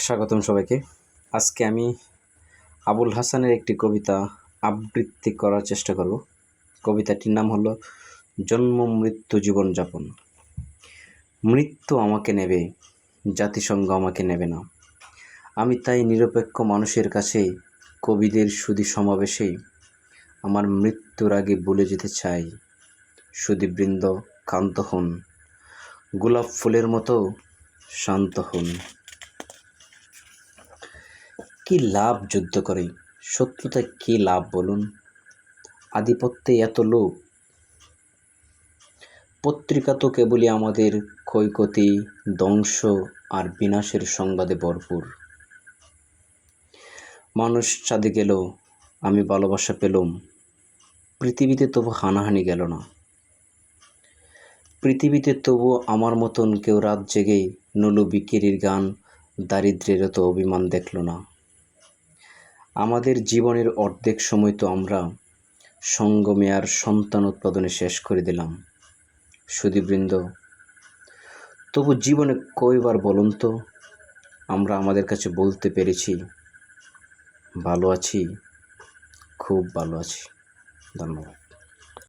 স্বাগতম সবাইকে। আজকে আমি আবুল হাসানের একটি কবিতা আবৃত্তি করার চেষ্টা করব। কবিতাটির নাম হলো জন্ম মৃত্যু জীবনযাপন। মৃত্যু আমাকে নেবে, জাতিসংঘ আমাকে নেবে না। আমি তাই নিরপেক্ষ মানুষের কাছে, কবিদের সুধী সমাবেশেই আমার মৃত্যুর আগে বলে যেতে চাই, সুধীবৃন্দ ক্ষান্ত হন, গোলাপ ফুলের মতো শান্ত হন। কি লাভ যুদ্ধ করে, শত্রুতায় কি লাভ বলুন? আধিপত্যে এত লোভ, পত্রিকা তো কেবলই আমাদের ক্ষয়ক্ষতি, ধ্বংস আর বিনাশের সংবাদে ভরপুর। মানুষ চাঁদে গেল, আমি ভালোবাসা পেলুম, পৃথিবীতে তবু হানাহানি গেল না। পৃথিবীতে তবু আমার মতন কেউ রাত জেগে নলু বিকিরির গান, দারিদ্র্যের তো অভিমান দেখল না। আমাদের জীবনের অর্ধেক সময় তো আমরা সঙ্গমে আর সন্তান উৎপাদনে শেষ করে দিলাম। সুধীবৃন্দ, তবু জীবনে কয়বার বলুন তো আমরা আমাদের কাছে বলতে পেরেছি ভালো আছি, খুব ভালো আছি। ধন্যবাদ।